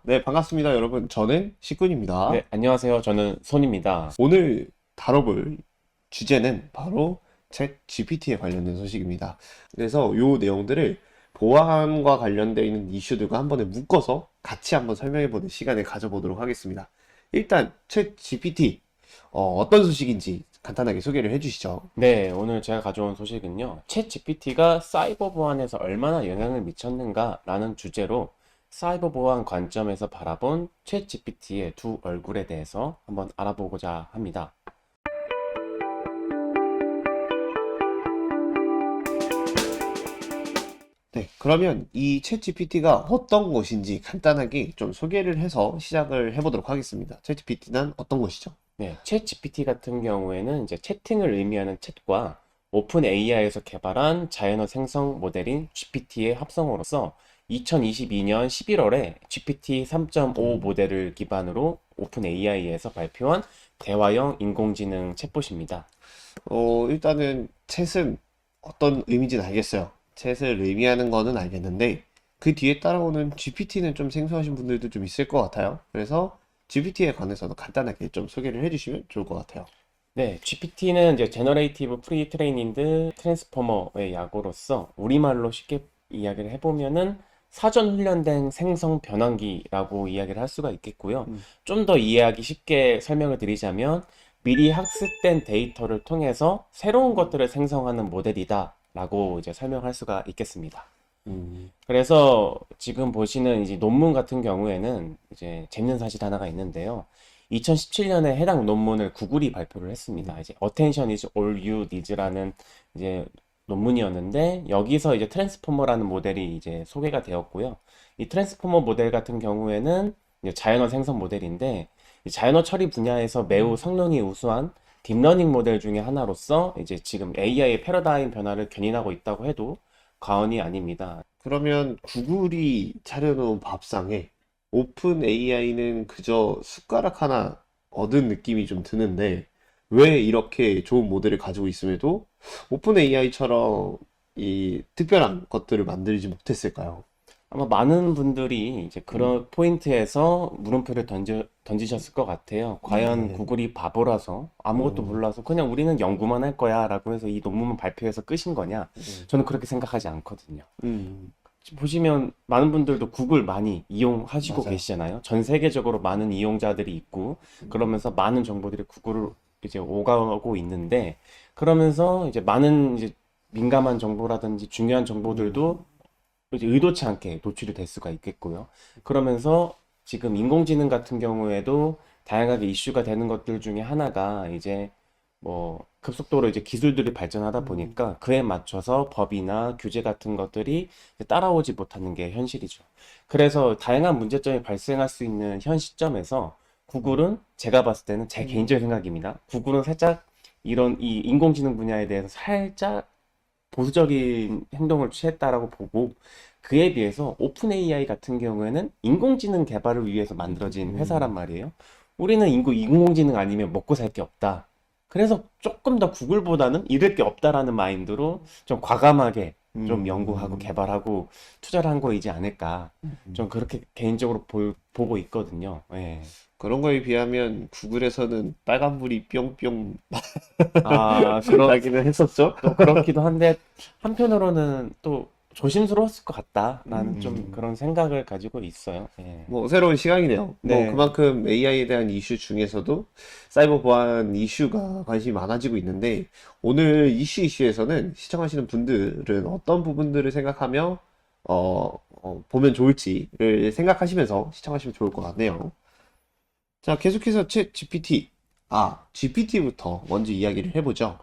네, 반갑습니다, 여러분. 저는 식군입니다. 네, 안녕하세요. 저는 손입니다. 오늘 다뤄볼 주제는 바로 챗 GPT에 관련된 소식입니다. 그래서 요 내용들을 보안과 관련되어 있는 이슈들과 한 번에 묶어서 같이 한번 설명해보는 시간을 가져보도록 하겠습니다. 일단 챗 GPT 어떤 소식인지 간단하게 소개를 해주시죠. 네, 오늘 제가 가져온 소식은요. 챗 GPT가 사이버 보안에서 얼마나 영향을 미쳤는가라는 주제로 사이버 보안 관점에서 바라본 챗 GPT의 두 얼굴에 대해서 한번 알아보고자 합니다. 네, 그러면 이 챗 GPT가 어떤 것인지 간단하게 좀 소개를 해서 시작을 해보도록 하겠습니다. 챗 GPT는 어떤 것이죠? 네, 챗 GPT 같은 경우에는 이제 채팅을 의미하는 챗과 오픈 AI에서 개발한 자연어 생성 모델인 GPT의 합성어로서 2022년 11월에 GPT 3.5 모델을 기반으로 오픈 AI에서 발표한 대화형 인공지능 챗봇입니다. 일단은 챗은 어떤 의미인지는 알겠어요. 챗을 의미하는 거는 알겠는데 그 뒤에 따라오는 GPT는 좀 생소하신 분들도 좀 있을 것 같아요. 그래서 GPT에 관해서도 간단하게 좀 소개를 해주시면 좋을 것 같아요. 네, GPT는 이제 제너레이티브 프리 트레이닝드 트랜스포머의 약어로서 우리말로 쉽게 이야기를 해보면은 사전 훈련된 생성 변환기라고 이야기를 할 수가 있겠고요. 음, 좀 더 이해하기 쉽게 설명을 드리자면 미리 학습된 데이터를 통해서 새로운 것들을 생성하는 모델이다라고 이제 설명할 수가 있겠습니다. 음, 그래서 지금 보시는 이제 논문 같은 경우에는 이제 재밌는 사실 하나가 있는데요. 2017년에 해당 논문을 구글이 발표를 했습니다. 이제 Attention is all you need라는 이제 논문이었는데 여기서 이제 트랜스포머라는 모델이 이제 소개가 되었고요. 이 트랜스포머 모델 같은 경우에는 이제 자연어 생성 모델인데 이 자연어 처리 분야에서 매우 성능이 우수한 딥러닝 모델 중에 하나로서 이제 지금 AI의 패러다임 변화를 견인하고 있다고 해도 과언이 아닙니다. 그러면 구글이 차려놓은 밥상에 오픈 AI는 그저 숟가락 하나 얻은 느낌이 좀 드는데 왜 이렇게 좋은 모델을 가지고 있음에도 오픈 AI처럼 이 특별한 것들을 만들지 못했을까요? 아마 많은 분들이 이제 음, 그런 포인트에서 물음표를 던지셨을 것 같아요. 과연 네. 구글이 바보라서 아무것도 음, 몰라서 그냥 우리는 연구만 할 거야 라고 해서 이 논문만 발표해서 끝인 거냐? 음, 저는 그렇게 생각하지 않거든요. 음, 보시면 많은 분들도 구글 많이 이용하시고 맞아요. 계시잖아요. 전 세계적으로 많은 이용자들이 있고 그러면서 많은 정보들이 구글을 이제 오가고 있는데 그러면서 이제 많은 이제 민감한 정보라든지 중요한 음, 정보들도 이제 의도치 않게 노출이 될 수가 있겠고요. 그러면서 지금 인공지능 같은 경우에도 다양하게 이슈가 되는 것들 중에 하나가 이제 뭐 급속도로 이제 기술들이 발전하다 음, 보니까 그에 맞춰서 법이나 규제 같은 것들이 이제 따라오지 못하는 게 현실이죠. 그래서 다양한 문제점이 발생할 수 있는 현 시점에서 구글은 제가 봤을 때는 제 음, 개인적인 생각입니다. 구글은 살짝 이런 이 인공지능 분야에 대해서 살짝 보수적인 행동을 취했다라고 보고 그에 비해서 오픈 AI 같은 경우에는 인공지능 개발을 위해서 만들어진 회사란 음, 말이에요. 우리는 인공지능 아니면 먹고 살 게 없다. 그래서 조금 더 구글보다는 잃을 게 없다라는 마인드로 좀 과감하게 좀 연구하고 음, 개발하고 투자를 한 거이지 않을까. 음. 좀 그렇게 개인적으로 보고 있거든요. 예. 그런 거에 비하면 구글에서는 빨간불이 뿅뿅 아, 나기는 했었죠? 또 그렇기도 한데 한편으로는 또 조심스러웠을 것 같다라는 좀 음, 그런 생각을 가지고 있어요. 예. 뭐 새로운 시각이네요. 뭐 네, 그만큼 AI에 대한 이슈 중에서도 사이버 보안 이슈가 관심이 많아지고 있는데 오늘 이슈에서는 시청하시는 분들은 어떤 부분들을 생각하며 보면 좋을지를 생각하시면서 시청하시면 좋을 것 같네요. 자, 계속해서 챗 GPT. GPT부터 먼저 이야기를 해보죠.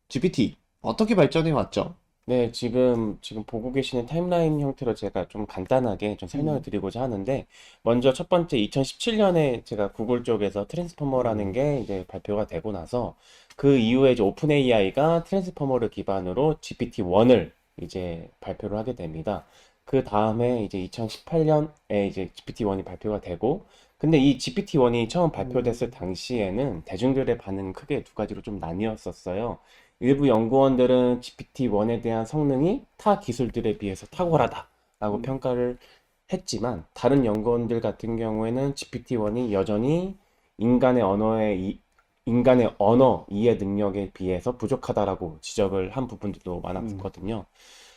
GPT, 어떻게 발전해 왔죠? 네, 지금 보고 계시는 타임라인 형태로 제가 좀 간단하게 좀 설명을 음, 드리고자 하는데, 먼저 첫 번째 2017년에 제가 구글 쪽에서 트랜스포머라는 음, 게 이제 발표가 되고 나서, 그 이후에 이제 오픈 AI가 트랜스포머를 기반으로 GPT-1을 이제 발표를 하게 됩니다. 그 다음에 이제 2018년에 이제 GPT-1이 발표가 되고, 근데 이 GPT-1이 처음 발표됐을 음, 당시에는 대중들의 반응은 크게 두 가지로 좀 나뉘었었어요. 일부 연구원들은 GPT-1에 대한 성능이 타 기술들에 비해서 탁월하다라고 음, 평가를 했지만 다른 연구원들 같은 경우에는 GPT-1이 여전히 인간의 인간의 언어 이해 능력에 비해서 부족하다라고 지적을 한 부분들도 음, 많았거든요.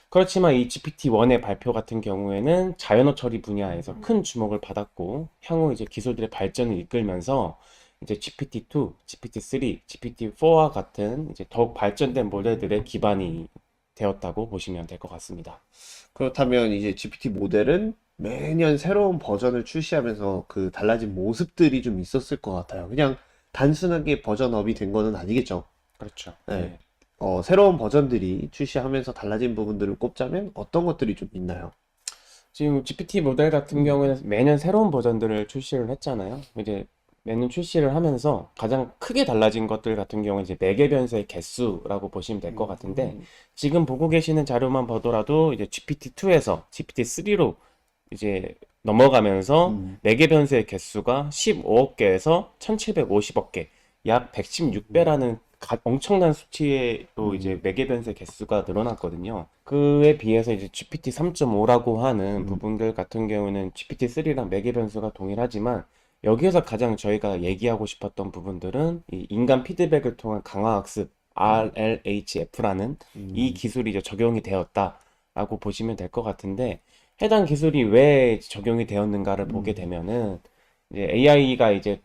그렇지만 이 GPT-1의 발표 같은 경우에는 자연어 처리 분야에서 큰 주목을 받았고 향후 이제 기술들의 발전을 이끌면서 이제 GPT-2, GPT-3, GPT-4와 같은 이제 더욱 발전된 모델들의 기반이 되었다고 보시면 될 것 같습니다. 그렇다면 이제 GPT 모델은 매년 새로운 버전을 출시하면서 그 달라진 모습들이 좀 있었을 것 같아요. 그냥 단순하게 버전업이 된 거는 아니겠죠. 그렇죠. 네. 네. 새로운 버전들이 출시하면서 달라진 부분들을 꼽자면 어떤 것들이 좀 있나요? 지금 GPT 모델 같은 경우에는 매년 새로운 버전들을 출시를 했잖아요. 이제 매년 출시를 하면서 가장 크게 달라진 것들 같은 경우는 이제 매개 변수의 개수라고 보시면 될 것 같은데 음, 지금 보고 계시는 자료만 보더라도 이제 GPT-2에서 GPT-3로 이제 넘어가면서 음, 매개 변수의 개수가 15억 개에서 1750억 개, 약 음, 116배라는 엄청난 수치로 이제 음, 매개 변수의 개수가 늘어났거든요. 그에 비해서 이제 GPT 3.5라고 하는 음, 부분들 같은 경우는 GPT-3랑 매개 변수가 동일하지만 여기에서 가장 저희가 얘기하고 싶었던 부분들은 이 인간 피드백을 통한 강화학습 RLHF라는 이 음, 기술이 이제 적용이 되었다라고 보시면 될 것 같은데 해당 기술이 왜 적용이 되었는가를 보게 음, 되면은 이제 AI가 이제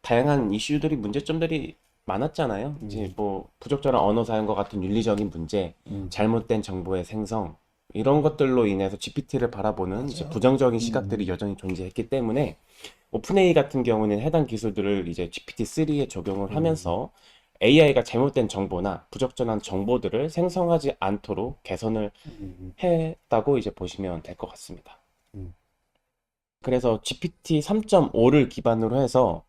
다양한 이슈들이 문제점들이 많았잖아요. 이제 음, 뭐 부적절한 언어 사용과 같은 윤리적인 문제, 음, 잘못된 정보의 생성 이런 것들로 인해서 GPT를 바라보는 이제 맞아요. 부정적인 시각들이 음, 여전히 존재했기 때문에 오픈AI 같은 경우는 해당 기술들을 이제 GPT-3에 적용을 음, 하면서 AI가 잘못된 정보나 부적절한 정보들을 생성하지 않도록 개선을 음, 했다고 이제 보시면 될 것 같습니다. 음. 그래서 GPT 3.5를 기반으로 해서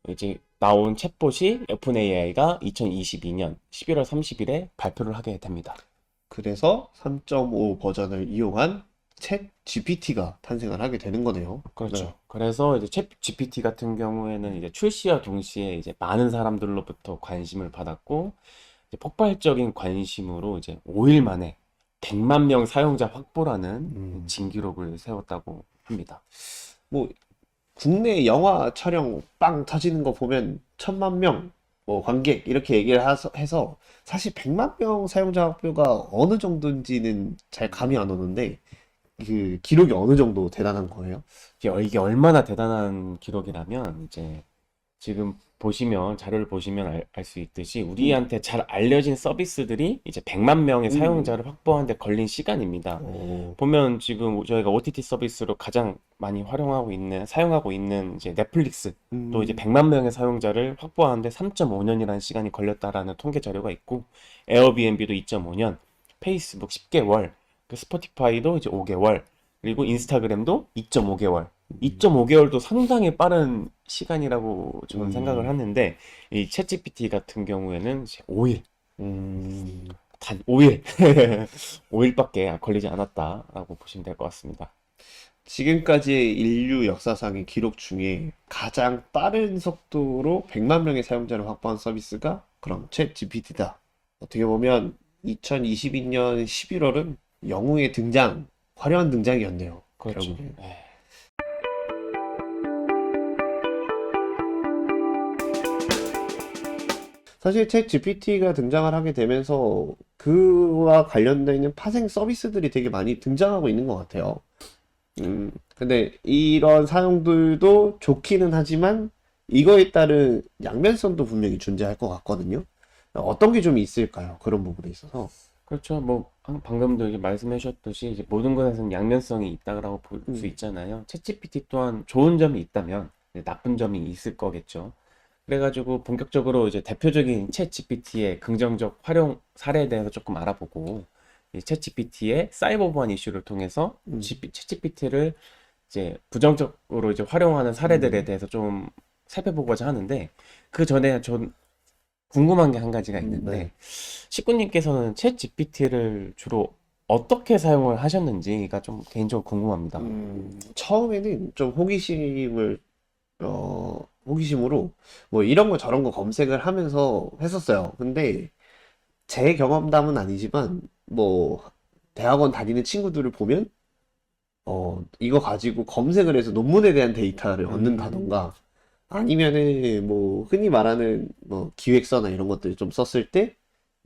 이제 나온 챗봇이 오픈AI가 2022년 11월 30일에 발표를 하게 됩니다. 그래서 3.5 버전을 이용한 챗 GPT가 탄생을 하게 되는 거네요. 네. 그렇죠. 그래서 이제 챗 GPT 같은 경우에는 이제 출시와 동시에 이제 많은 사람들로부터 관심을 받았고 이제 폭발적인 관심으로 이제 5일 만에 100만 명 사용자 확보라는 음, 진기록을 세웠다고 합니다. 뭐 국내 영화 촬영 빵 터지는 거 보면 1,000만 명, 뭐 관객 이렇게 얘기를 해서 사실 100만 명 사용자 학교가 어느 정도인지는 잘 감이 안 오는데 그 기록이 어느 정도 대단한 거예요? 이게 얼마나 대단한 기록이라면 이제 지금 보시면 자료를 보시면 알 수 있듯이 음, 우리한테 잘 알려진 서비스들이 이제 100만 명의 음, 사용자를 확보하는 데 걸린 시간입니다. 어, 보면 지금 저희가 OTT 서비스로 가장 많이 사용하고 있는 이제 넷플릭스 또 이제 음, 100만 명의 사용자를 확보하는데 3.5년이라는 시간이 걸렸다라는 통계 자료가 있고 에어비앤비도 2.5년, 페이스북 10개월, 그 스포티파이도 이제 5개월, 그리고 인스타그램도 2.5개월. 음, 2.5개월도 상당히 빠른 시간이라고 저는 생각을 음, 하는데 이 챗GPT 같은 경우에는 이제 5일, 음. 단 5일, 5일밖에 걸리지 않았다라고 보시면 될 것 같습니다. 지금까지의 인류 역사상의 기록 중에 가장 빠른 속도로 100만 명의 사용자를 확보한 서비스가 그럼 챗 GPT다. 어떻게 보면 2022년 11월은 영웅의 등장, 화려한 등장이었네요. 그렇죠. 결국엔. 예. 사실 챗 GPT가 등장을 하게 되면서 그와 관련되어 있는 파생 서비스들이 되게 많이 등장하고 있는 것 같아요. 근데 이런 사용들도 좋기는 하지만 이거에 따른 양면성도 분명히 존재할 것 같거든요. 어떤 게 좀 있을까요? 그런 부분에 있어서. 그렇죠. 뭐 방금도 이제 말씀해 주셨듯이 이제 모든 것에서는 양면성이 있다고 볼 수 음, 있잖아요. 챗GPT 또한 좋은 점이 있다면 이제 나쁜 점이 있을 거겠죠. 그래가지고 본격적으로 이제 대표적인 챗GPT의 긍정적 활용 사례에 대해서 조금 알아보고 이 챗GPT의 사이버 보안 이슈를 통해서 음, 챗GPT를 이제 부정적으로 이제 활용하는 사례들에 음, 대해서 좀 살펴보고자 하는데 그 전에 전 궁금한 게 한 가지가 네. 있는데 식구님께서는 챗 GPT를 주로 어떻게 사용을 하셨는지가 좀 개인적으로 궁금합니다. 처음에는 좀 호기심으로 뭐 이런 거 저런 거 검색을 하면서 했었어요. 근데 제 경험담은 아니지만 뭐 대학원 다니는 친구들을 보면 이거 가지고 검색을 해서 논문에 대한 데이터를 얻는다던가, 아니면은 뭐 흔히 말하는 뭐 기획서나 이런 것들을 좀 썼을 때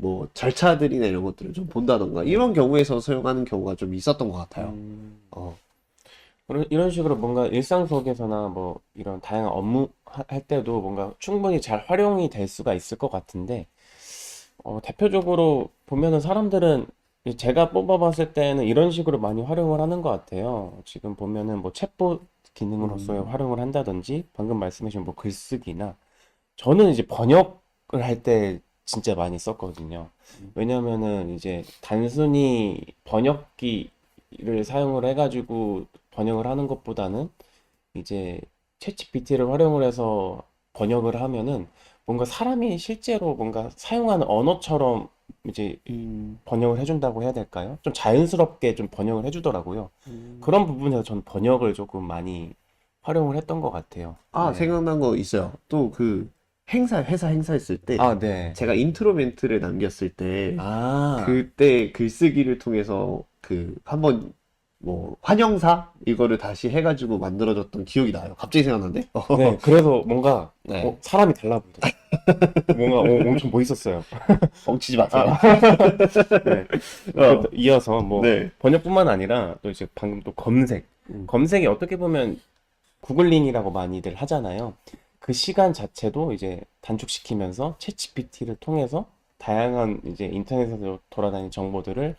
뭐 절차들이나 이런 것들을 좀 본다던가, 네. 이런 경우에서 사용하는 경우가 좀 있었던 것 같아요. 음, 어, 이런 식으로 뭔가 일상 속에서나 뭐 이런 다양한 업무 할 때도 뭔가 충분히 잘 활용이 될 수가 있을 것 같은데, 대표적으로 보면은 사람들은 제가 뽑아봤을 때는 이런 식으로 많이 활용을 하는 것 같아요. 지금 보면은 뭐 챗봇 기능으로서의 음, 활용을 한다든지, 방금 말씀하신 뭐 글쓰기나, 저는 이제 번역을 할 때 진짜 많이 썼거든요. 왜냐면은 이제 단순히 번역기를 사용을 해가지고 번역을 하는 것보다는 이제 챗GPT를 활용을 해서 번역을 하면은 뭔가 사람이 실제로 뭔가 사용하는 언어처럼 이제 음, 번역을 해준다고 해야 될까요? 좀 자연스럽게 좀 번역을 해주더라고요. 음. 그런 부분에서 전 번역을 조금 많이 활용을 했던 것 같아요. 아, 네. 생각난 거 있어요. 또 그 회사 행사 했을 때 아, 네. 제가 인트로 멘트를 남겼을 때 아, 그때 글쓰기를 통해서 그 한번 뭐 환영사 이거를 다시 해가지고 만들어줬던 기억이 나요. 갑자기 생각났네. 네. 그래서 뭔가, 네. 사람이 달라 보이더라고요. 뭔가 엄청 멋있었어요. 뻥치지 마세요. 아, 네. 그 어, 이어서 뭐 네. 번역뿐만 아니라 또 이제 방금 또 검색. 음, 검색이 어떻게 보면 구글링이라고 많이들 하잖아요. 그 시간 자체도 이제 단축시키면서 챗GPT를 통해서 다양한 이제 인터넷에서 돌아다니는 정보들을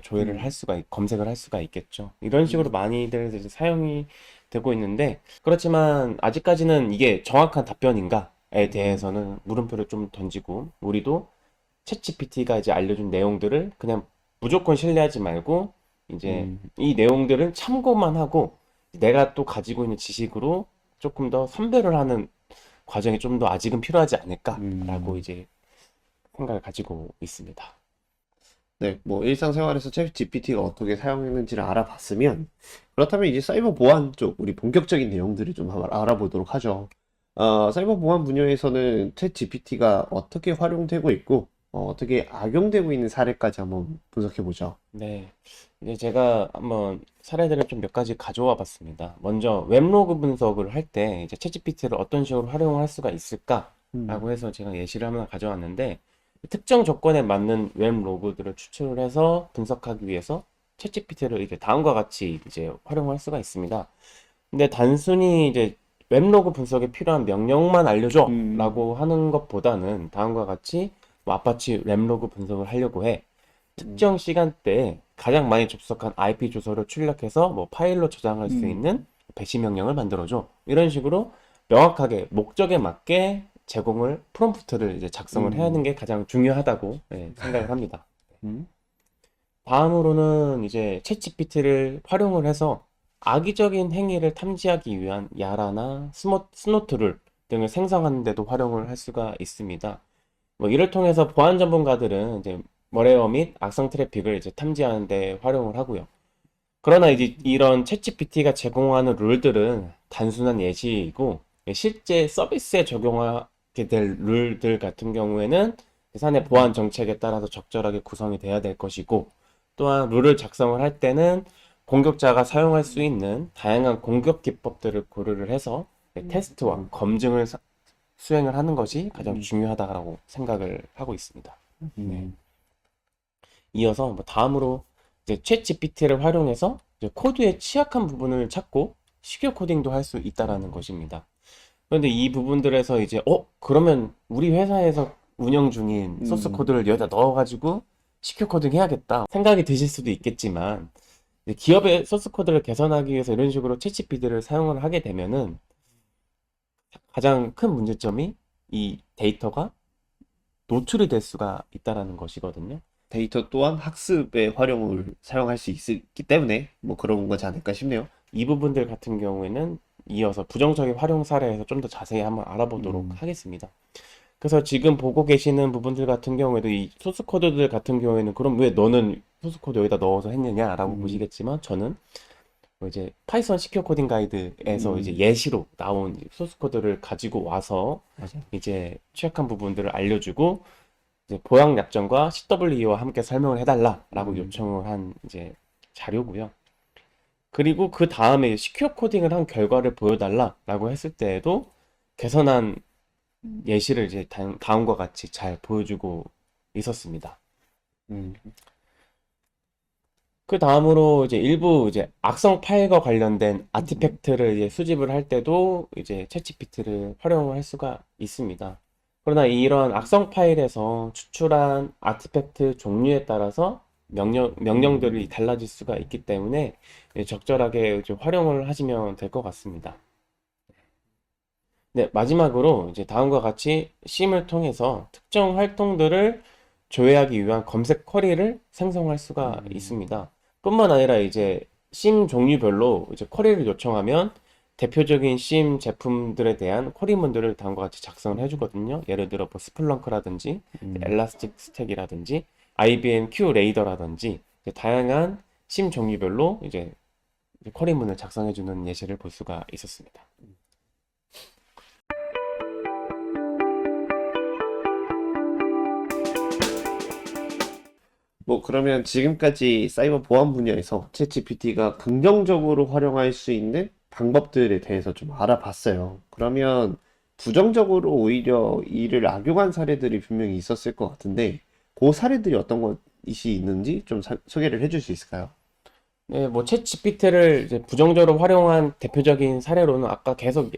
조회를 할 음, 수가, 검색을 할 수가 있겠죠. 이런 식으로 음, 많이들 이제 사용이 되고 있는데, 그렇지만 아직까지는 이게 정확한 답변인가에 음, 대해서는 물음표를 좀 던지고, 우리도 챗GPT가 이제 알려준 내용들을 그냥 무조건 신뢰하지 말고, 이제 음, 이 내용들은 참고만 하고 내가 또 가지고 있는 지식으로 조금 더 선별을 하는 과정이 좀 더 아직은 필요하지 않을까라고 음. 이제 생각을 가지고 있습니다. 네, 뭐 일상생활에서 챗 GPT가 어떻게 사용했는지를 알아봤으면, 그렇다면 이제 사이버 보안 쪽 우리 본격적인 내용들을 좀 한번 알아보도록 하죠. 사이버 보안 분야에서는 챗 GPT가 어떻게 활용되고 있고 떻게 악용되고 있는 사례까지 한번 분석해 보죠. 네. 이제 제가 한번 사례들을 좀 몇 가지 가져와 봤습니다. 먼저 웹로그 분석을 할 때 이제 챗GPT를 어떤 식으로 활용을 할 수가 음, 있을까라고 해서 제가 예시를 하나 가져왔는데, 특정 조건에 맞는 웹로그들을 추출을 해서 분석하기 위해서 챗GPT를 이제 다음과 같이 이제 활용할 수가 있습니다. 근데 단순히 이제 웹로그 분석에 필요한 명령만 음, 알려줘라고 하는 것보다는 다음과 같이 뭐 아파치 웹로그 분석을 하려고 해. 음, 특정 시간대에 가장 많이 접속한 IP 주소를 출력해서 뭐 파일로 저장할 수 음, 있는 배치 명령을 만들어줘. 이런 식으로 명확하게 목적에 맞게 제공을 프롬프트를 이제 작성을 해야 하는 음, 게 가장 중요하다고 생각을 합니다. 음, 다음으로는 이제 챗GPT를 활용을 해서 악의적인 행위를 탐지하기 위한 야라나 스노트룰 등을 생성하는 데도 활용을 할 수가 있습니다. 뭐 이를 통해서 보안 전문가들은 이제 머레어 및 악성 트래픽을 이제 탐지하는 데 활용을 하고요. 그러나 이제 이런 챗GPT가 제공하는 룰들은 단순한 예시이고, 실제 서비스에 적용하게 될 룰들 같은 경우에는 회사의 보안 정책에 따라서 적절하게 구성이 돼야 될 것이고, 또한 룰을 작성을 할 때는 공격자가 사용할 수 있는 다양한 공격 기법들을 고려를 해서 테스트와 검증을 수행을 하는 것이 가장 음, 중요하다고 생각을 하고 있습니다. 네. 음, 이어서 뭐 다음으로 이제 챗 GPT를 활용해서 이제 코드의 취약한 부분을 찾고 시큐어 코딩도 할 수 있다라는 것입니다. 그런데 이 부분들에서 이제 그러면 우리 회사에서 운영 중인 소스 음, 코드를 여기다 넣어가지고 시큐어 코딩 해야겠다 생각이 드실 수도 있겠지만, 이제 기업의 소스 코드를 개선하기 위해서 이런 식으로 챗 GPT를 사용을 하게 되면은 가장 큰 문제점이 이 데이터가 노출이 될 수가 있다라는 것이거든요. 데이터 또한 학습에 활용을 사용할 수 있기 때문에 뭐 그런 거지 않을까 싶네요. 이 부분들 같은 경우에는 이어서 부정적인 활용 사례에서 좀 더 자세히 한번 알아보도록 음, 하겠습니다. 그래서 지금 보고 계시는 부분들 같은 경우에도 이 소스 코드들 같은 경우에는 그럼 왜 너는 소스 코드 여기다 넣어서 했느냐라고 음, 보시겠지만, 저는 뭐 이제 파이썬 시큐어 코딩 가이드에서 이제 음, 예시로 나온 소스 코드를 가지고 와서 맞아요. 이제 취약한 부분들을 알려주고 이제 보안 약정과 CWE와 함께 설명을 해달라라고 음, 요청을 한 이제 자료고요. 그리고 그 다음에 시큐어 코딩을 한 결과를 보여달라라고 했을 때에도 개선한 예시를 이제 다음과 같이 잘 보여주고 있었습니다. 음. 그 다음으로 이제 일부 이제 악성 파일과 관련된 아티팩트를 이제 수집을 할 때도 이제 챗GPT를 활용을 할 수가 있습니다. 그러나 이런 악성 파일에서 추출한 아티팩트 종류에 따라서 명령들이 달라질 수가 있기 때문에 적절하게 이제 활용을 하시면 될 것 같습니다. 네, 마지막으로 이제 다음과 같이 심을 통해서 특정 활동들을 조회하기 위한 검색 쿼리를 생성할 수가 있습니다. 뿐만 아니라 이제 심 종류별로 이제 쿼리를 요청하면 대표적인 심 제품들에 대한 쿼리문들을 다음과 같이 작성을 해주거든요. 예를 들어 뭐 스플렁크라든지 엘라스틱 스택이라든지 IBM Q 레이더라든지 다양한 심 종류별로 이제 쿼리문을 작성해주는 예시를 볼 수가 있었습니다. 뭐 그러면 지금까지 사이버 보안 분야에서 챗GPT가 긍정적으로 활용할 수 있는 방법들에 대해서 좀 알아봤어요. 그러면 부정적으로 오히려 이를 악용한 사례들이 분명히 있었을 것 같은데 그 사례들이 어떤 것이 있는지 좀 소개를 해줄 수 있을까요? 네, 뭐 챗GPT를 이제 부정적으로 활용한 대표적인 사례로는 아까 계속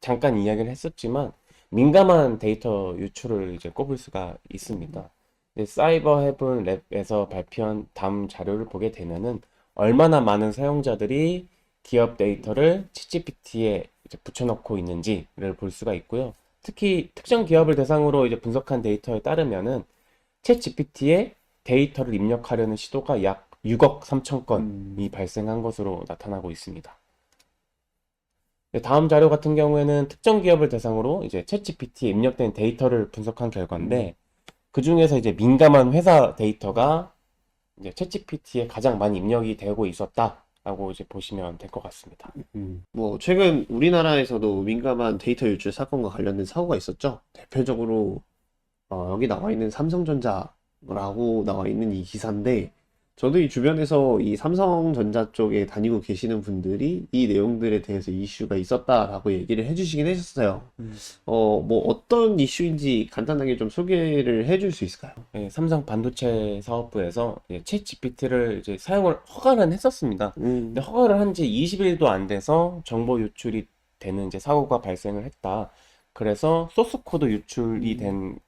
잠깐 이야기를 했었지만 민감한 데이터 유출을 이제 꼽을 수가 있습니다. 이제 사이버 헤븐 랩에서 발표한 다음 자료를 보게 되면은 얼마나 많은 사용자들이 기업 데이터를 챗GPT에 이제 붙여넣고 있는지를 볼 수가 있고요. 특히 특정 기업을 대상으로 이제 분석한 데이터에 따르면은 챗GPT에 데이터를 입력하려는 시도가 약 6억 3천 건이 발생한 것으로 나타나고 있습니다. 네, 다음 자료 같은 경우에는 특정 기업을 대상으로 이제 챗GPT에 입력된 데이터를 분석한 결과인데 그 중에서 이제 민감한 회사 데이터가 이제 챗GPT에 가장 많이 입력이 되고 있었다라고 이제 보시면 될 것 같습니다. 뭐 최근 우리나라에서도 민감한 데이터 유출 사건과 관련된 사고가 있었죠. 대표적으로 여기 나와 있는 삼성전자라고 나와 있는 이 기사인데, 저도 이 주변에서 이 삼성전자 쪽에 다니고 계시는 분들이 이 내용들에 대해서 이슈가 있었다라고 얘기를 해주시긴 하셨어요. 뭐 어떤 이슈인지 간단하게 좀 소개를 해줄 수 있을까요? 네, 삼성 반도체 사업부에서 챗 GPT를 이제 사용을 허가는 했었습니다. 근데 허가를 한 지 20일도 안 돼서 정보 유출이 되는 이제 사고가 발생을 했다. 그래서 소스 코드 유출이 된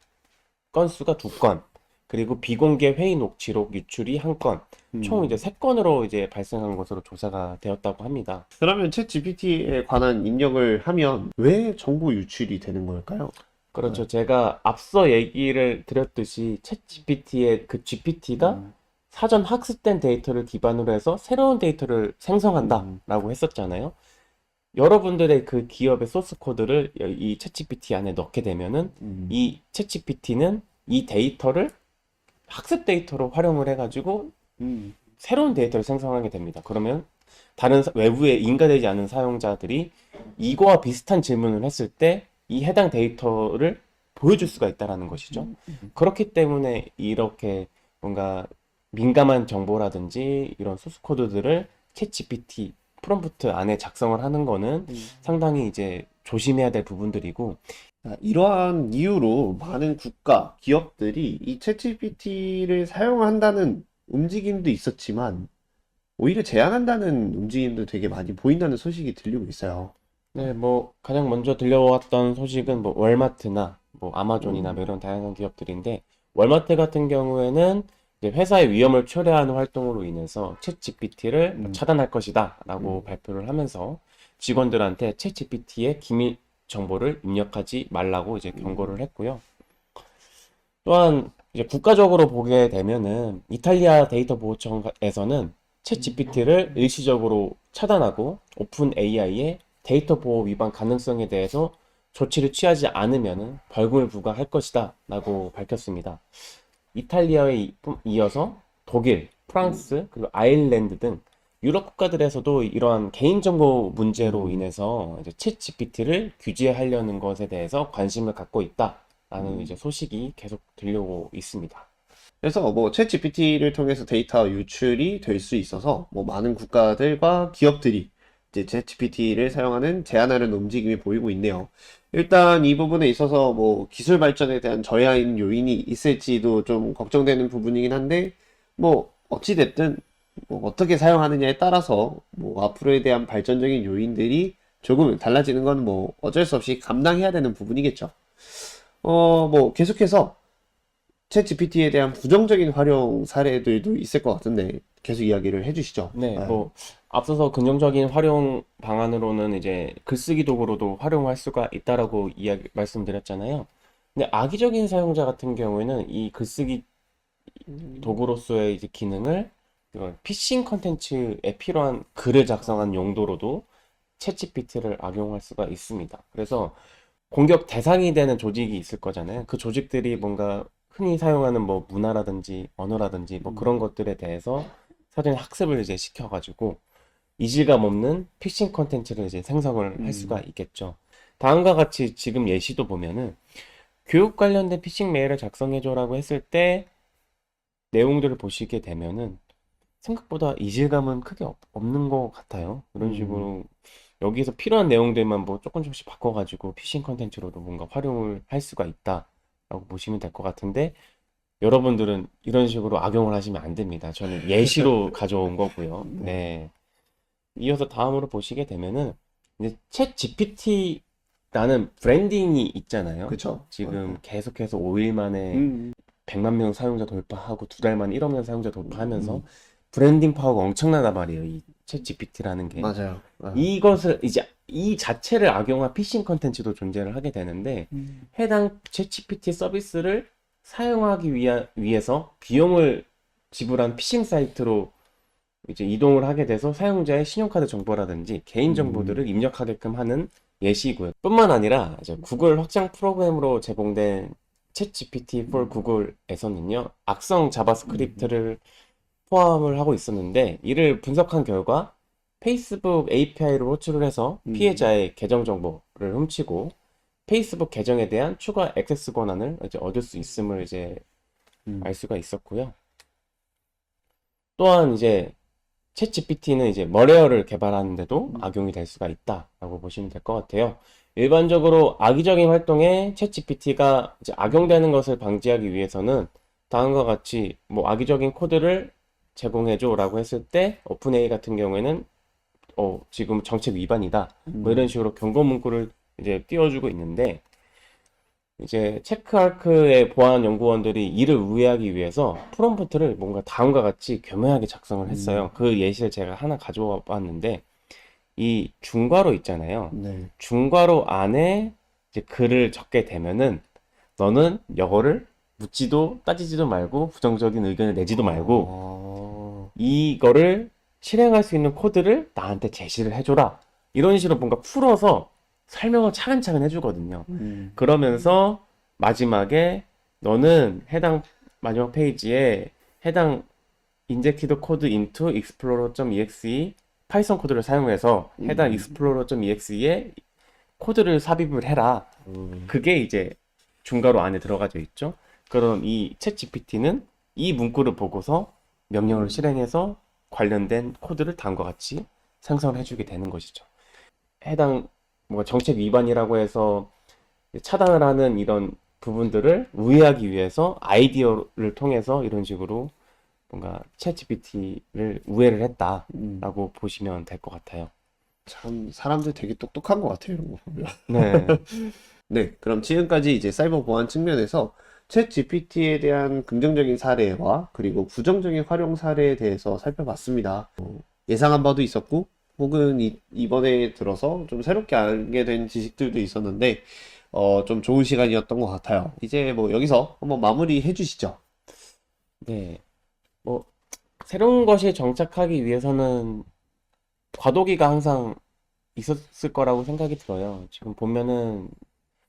건수가 2건, 그리고 비공개 회의 녹취록 유출이 1건, 총 이제 3건으로 이제 발생한 것으로 조사가 되었다고 합니다. 그러면 챗 GPT에 관한 입력을 하면 왜 정보 유출이 되는 걸까요? 그렇죠. 제가 앞서 얘기를 드렸듯이 챗 GPT의 그 GPT가 사전 학습된 데이터를 기반으로 해서 새로운 데이터를 생성한다라고 했었잖아요. 여러분들의 그 기업의 소스 코드를 이 챗GPT 안에 넣게 되면은 이 챗GPT는 이 데이터를 학습 데이터로 활용을 해가지고 새로운 데이터를 생성하게 됩니다. 그러면 다른 외부에 인가되지 않은 사용자들이 이거와 비슷한 질문을 했을 때 이 해당 데이터를 보여줄 수가 있다라는 것이죠. 그렇기 때문에 이렇게 뭔가 민감한 정보라든지 이런 소스 코드들을 챗GPT 프롬프트 안에 작성을 하는 거는 상당히 이제 조심해야 될 부분들이고, 이러한 이유로 많은 국가, 기업들이 이 챗GPT를 사용한다는 움직임도 있었지만 오히려 제한한다는 움직임도 되게 많이 보인다는 소식이 들리고 있어요. 네, 뭐 가장 먼저 들려왔던 소식은 뭐 월마트나 뭐 아마존이나 뭐 이런 다양한 기업들인데, 월마트 같은 경우에는 이제 회사의 위험을 초래하는 활동으로 인해서 챗 GPT를 차단할 것이다라고 발표를 하면서 직원들한테 챗 GPT의 기밀 정보를 입력하지 말라고 이제 경고를 했고요. 또한 이제 국가적으로 보게 되면은 이탈리아 데이터 보호청에서는 챗 GPT를 일시적으로 차단하고 오픈 AI의 데이터 보호 위반 가능성에 대해서 조치를 취하지 않으면은 벌금을 부과할 것이다라고 밝혔습니다. 이탈리아에 이어서 독일, 프랑스, 그리고 아일랜드 등 유럽 국가들에서도 이러한 개인정보 문제로 인해서 이제 챗 GPT를 규제하려는 것에 대해서 관심을 갖고 있다라는 이제 소식이 계속 들려오고 있습니다. 그래서 뭐 챗GPT를 통해서 데이터 유출이 될 수 있어서 뭐 많은 국가들과 기업들이 이제 챗GPT를 사용하는 제한하려는 움직임이 보이고 있네요. 일단 이 부분에 있어서 뭐 기술 발전에 대한 저해한 요인이 있을지도 좀 걱정되는 부분이긴 한데 뭐 어찌 됐든 뭐 어떻게 사용하느냐에 따라서 뭐 앞으로에 대한 발전적인 요인들이 조금 달라지는 건 뭐 어쩔 수 없이 감당해야 되는 부분이겠죠. 뭐 계속해서 챗 GPT에 대한 부정적인 활용 사례들도 있을 것 같은데 계속 이야기를 해주시죠. 네, 네. 뭐 앞서서 긍정적인 활용 방안으로는 이제 글쓰기 도구로도 활용할 수가 있다라고 이야기 말씀드렸잖아요. 근데 악의적인 사용자 같은 경우에는 이 글쓰기 도구로서의 이제 기능을 이런 피싱 컨텐츠에 필요한 글을 작성한 용도로도 챗GPT를 악용할 수가 있습니다. 그래서 공격 대상이 되는 조직이 있을 거잖아요. 그 조직들이 뭔가 흔히 사용하는 뭐 문화라든지 언어라든지 뭐 그런 것들에 대해서 사전에 학습을 이제 시켜가지고 이질감 없는 피싱 컨텐츠를 이제 생성을 할 수가 있겠죠. 다음과 같이 지금 예시도 보면은 교육 관련된 피싱 메일을 작성해줘라고 했을 때 내용들을 보시게 되면은 생각보다 이질감은 크게 없는 것 같아요. 그런 식으로 여기서 필요한 내용들만 뭐 조금씩 바꿔가지고 피싱 컨텐츠로도 뭔가 활용을 할 수가 있다라고 보시면 될 것 같은데 여러분들은 이런 식으로 악용을 하시면 안 됩니다. 저는 예시로 가져온 거고요. 네. 이어서 다음으로 보시게 되면은 이제 챗 GPT라는 브랜딩이 있잖아요. 그쵸. 지금 계속해서 5일 만에 음, 100만 명 사용자 돌파하고 2달 만에 1억 명 사용자 돌파하면서 브랜딩 파워가 엄청나단 말이에요. 이 챗 GPT라는 게. 맞아요. 이것을 이제 이 자체를 악용한 피싱 컨텐츠도 존재를 하게 되는데 해당 챗 GPT 서비스를 사용하기 위해서 비용을 지불한 피싱 사이트로 이제 이동을 하게 돼서 사용자의 신용카드 정보라든지 개인 정보들을 입력하게끔 하는 예시고요. 뿐만 아니라 이제 구글 확장 프로그램으로 제공된 챗 GPT for 구글에서는요, 악성 자바스크립트를 포함을 하고 있었는데 이를 분석한 결과 페이스북 API로 호출을 해서 피해자의 계정 정보를 훔치고 페이스북 계정에 대한 추가 액세스 권한을 이제 얻을 수 있음을 이제 알 수가 있었고요. 또한 이제 챗 GPT는 이제 머레어를 개발하는데도 악용이 될 수가 있다라고 보시면 될 것 같아요. 일반적으로 악의적인 활동에 챗 GPT가 이제 악용되는 것을 방지하기 위해서는 다음과 같이 뭐 악의적인 코드를 제공해줘라고 했을 때 오픈AI 같은 경우에는 지금 정책 위반이다. 뭐 이런 식으로 경고 문구를 이제 띄워주고 있는데 이제 체크아크의 보안 연구원들이 이를 우회하기 위해서 프롬프트를 뭔가 다음과 같이 교묘하게 작성을 했어요. 그 예시를 제가 하나 가져와 봤는데 이 중괄호 있잖아요. 네. 중괄호 안에 이제 글을 적게 되면은 너는 영어를 묻지도 따지지도 말고 부정적인 의견을 내지도 말고 이거를 실행할 수 있는 코드를 나한테 제시를 해줘라. 이런 식으로 뭔가 풀어서 설명을 차근차근 해주거든요. 그러면서 마지막에 너는 해당 마지막 페이지에 해당 injected code into explorer.exe 파이썬 코드를 사용해서 해당 explorer.exe에 코드를 삽입을 해라. 그게 이제 중괄호 안에 들어가져 있죠. 그럼 이 챗 GPT는 이 문구를 보고서 명령을 실행해서 관련된 코드를 다음과 같이 생성을 해주게 되는 것이죠. 해당 뭐 정책 위반이라고 해서 차단을 하는 이런 부분들을 우회하기 위해서 아이디어를 통해서 이런 식으로 뭔가 챗 GPT를 우회를 했다라고 보시면 될 것 같아요. 참 사람들 되게 똑똑한 것 같아요, 이런 거 보면. 네. 네, 그럼 지금까지 이제 사이버 보안 측면에서 챗 GPT에 대한 긍정적인 사례와 그리고 부정적인 활용 사례에 대해서 살펴봤습니다. 예상한 바도 있었고, 혹은 이번에 들어서 좀 새롭게 알게 된 지식들도 있었는데, 좀 좋은 시간이었던 것 같아요. 이제 뭐 여기서 한번 마무리 해주시죠. 네. 뭐 새로운 것이 정착하기 위해서는 과도기가 항상 있었을 거라고 생각이 들어요. 지금 보면은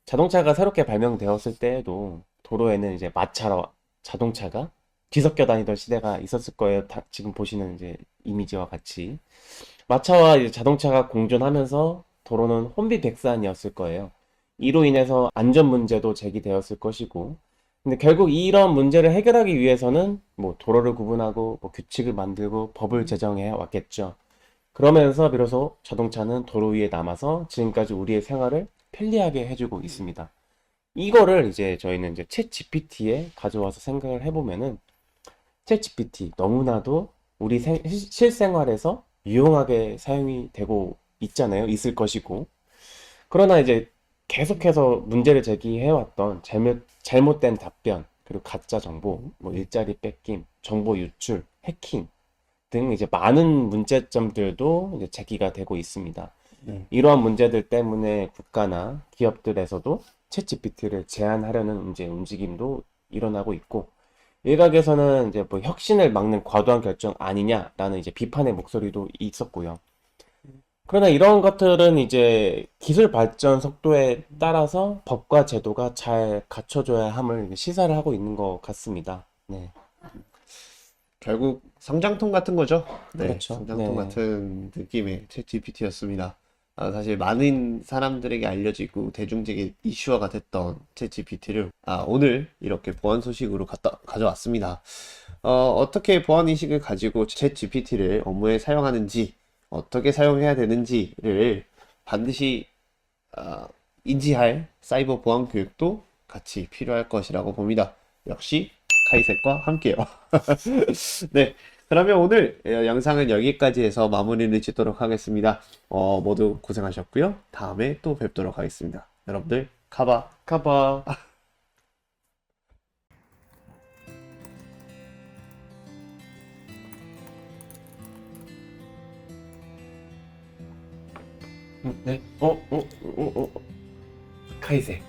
자동차가 새롭게 발명되었을 때에도 도로에는 이제 마차로 자동차가 뒤섞여 다니던 시대가 있었을 거예요. 지금 보시는 이제 이미지와 같이. 마차와 이제 자동차가 공존하면서 도로는 혼비백산이었을 거예요. 이로 인해서 안전 문제도 제기되었을 것이고, 근데 결국 이런 문제를 해결하기 위해서는 뭐 도로를 구분하고 뭐 규칙을 만들고 법을 제정해 왔겠죠. 그러면서 비로소 자동차는 도로 위에 남아서 지금까지 우리의 생활을 편리하게 해주고 있습니다. 이거를 이제 저희는 이제 챗 GPT에 가져와서 생각을 해보면은 챗 GPT 너무나도 우리 실생활에서 유용하게 사용이 되고 있잖아요. 있을 것이고. 그러나 이제 계속해서 문제를 제기해왔던 잘못된 답변, 그리고 가짜 정보, 뭐 일자리 뺏김, 정보 유출, 해킹 등 이제 많은 문제점들도 이제 제기가 되고 있습니다. 네. 이러한 문제들 때문에 국가나 기업들에서도 챗GPT를 제한하려는 이제 움직임도 일어나고 있고, 일각에서는 이제 뭐 혁신을 막는 과도한 결정 아니냐라는 이제 비판의 목소리도 있었고요. 그러나 이런 것들은 이제 기술 발전 속도에 따라서 법과 제도가 잘 갖춰져야 함을 시사를 하고 있는 것 같습니다. 네, 결국 성장통 같은 거죠. 네, 그렇죠. 성장통 네, 같은 느낌의 챗 GPT였습니다. 사실 많은 사람들에게 알려지고 대중적인 이슈화가 됐던 챗 GPT를 오늘 이렇게 보안 소식으로 가져왔습니다. 어떻게 보안 인식을 가지고 챗 GPT를 업무에 사용하는지, 어떻게 사용해야 되는지를 반드시 어, 인지할 사이버 보안 교육도 같이 필요할 것이라고 봅니다. 역시 카이셋과 함께요. 네, 그러면 오늘 영상은 여기까지 해서 마무리를 짓도록 하겠습니다. 모두 고생하셨고요. 다음에 또 뵙도록 하겠습니다. 여러분들 카바. 카바. 네, 카이세.